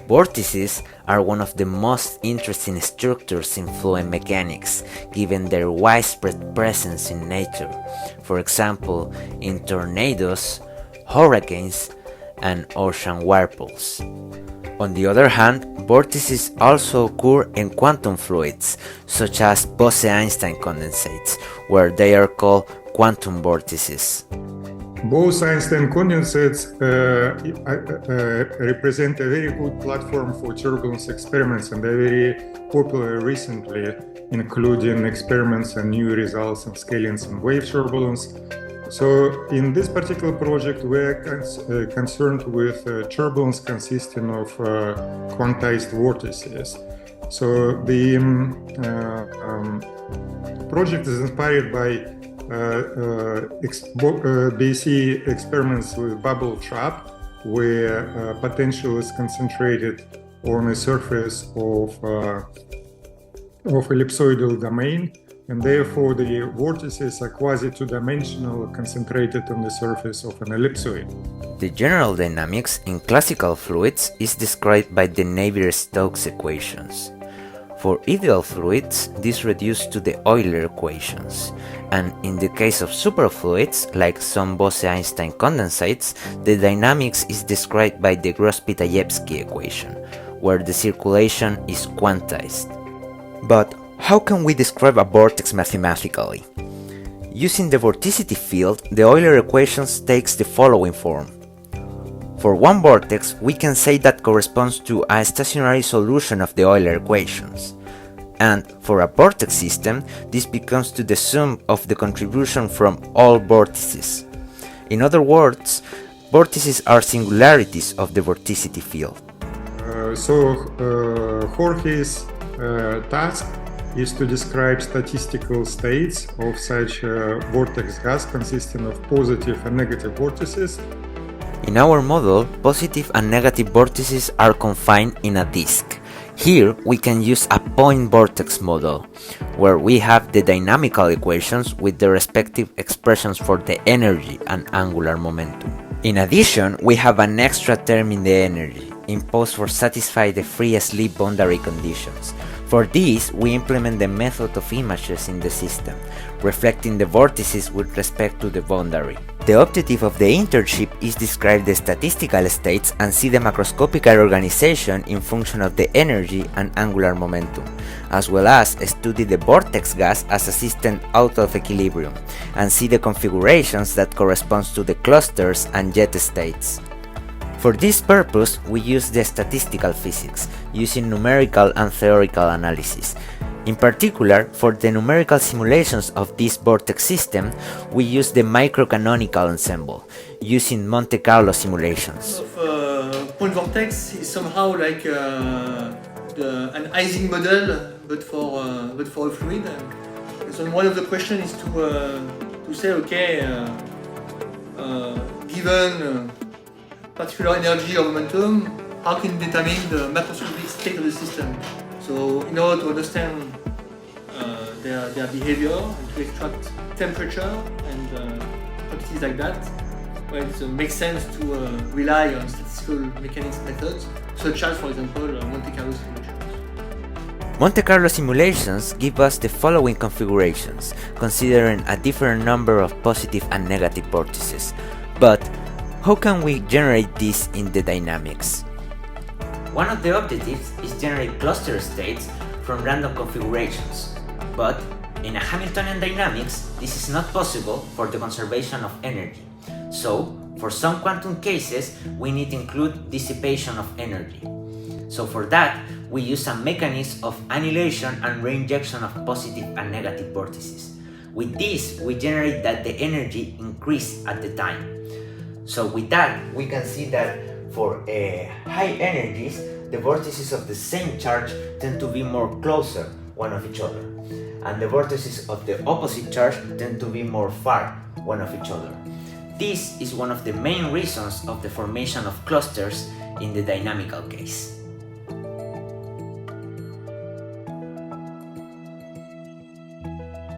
Vortices are one of the most interesting structures in fluid mechanics, given their widespread presence in nature, for example, in tornadoes, hurricanes, and ocean whirlpools. On the other hand, vortices also occur in quantum fluids, such as Bose-Einstein condensates, where they are called quantum vortices. Bose-Einstein condensates represent a very good platform for turbulence experiments, and they're very popular recently, including experiments and new results in scalings and wave turbulence. So in this particular project, we're concerned with turbulence consisting of quantized vortices. So the project is inspired by BC experiments with bubble trap, where potential is concentrated on a surface of ellipsoidal domain, and therefore the vortices are quasi-two-dimensional, concentrated on the surface of an ellipsoid. The general dynamics in classical fluids is described by the Navier-Stokes equations. For ideal fluids, this reduces to the Euler equations, and in the case of superfluids, like some Bose-Einstein condensates, the dynamics is described by the Gross-Pitayevsky equation, where the circulation is quantized. But how can we describe a vortex mathematically? Using the vorticity field, the Euler equations takes the following form. For one vortex, we can say that corresponds to a stationary solution of the Euler equations. And for a vortex system, this becomes to the sum of the contribution from all vortices. In other words, vortices are singularities of the vorticity field. Jorge's task is to describe statistical states of such vortex gas consisting of positive and negative vortices. In our model, positive and negative vortices are confined in a disk. Here we can use a point vortex model, where we have the dynamical equations with the respective expressions for the energy and angular momentum. In addition, we have an extra term in the energy, imposed for satisfy the free sleep boundary conditions. For this, we implement the method of images in the system, reflecting the vortices with respect to the boundary. The objective of the internship is describe the statistical states and see the macroscopic organization in function of the energy and angular momentum, as well as study the vortex gas as a system out of equilibrium, and see the configurations that corresponds to the clusters and jet states. For this purpose, we use the statistical physics, using numerical and theoretical analysis. In particular, for the numerical simulations of this vortex system, we use the microcanonical ensemble, using Monte Carlo simulations. Point vortex is somehow like an Ising model, but for a fluid. So one of the questions is to say, okay, given particular energy or momentum, how can you determine the macroscopic state of the system? So in order to understand their behavior and to extract temperature and properties like that, well, it makes sense to rely on statistical mechanics methods, such as, for example, Monte Carlo simulations. Monte Carlo simulations give us the following configurations, considering a different number of positive and negative vortices. But how can we generate this in the dynamics? One of the objectives is generate cluster states from random configurations, but in a Hamiltonian dynamics, this is not possible for the conservation of energy. So, for some quantum cases, we need to include dissipation of energy. So for that, we use a mechanism of annihilation and reinjection of positive and negative vortices. With this, we generate that the energy increase at the time. So with that, we can see that for high energies, the vortices of the same charge tend to be more closer one of each other, and the vortices of the opposite charge tend to be more far one of each other. This is one of the main reasons of the formation of clusters in the dynamical case.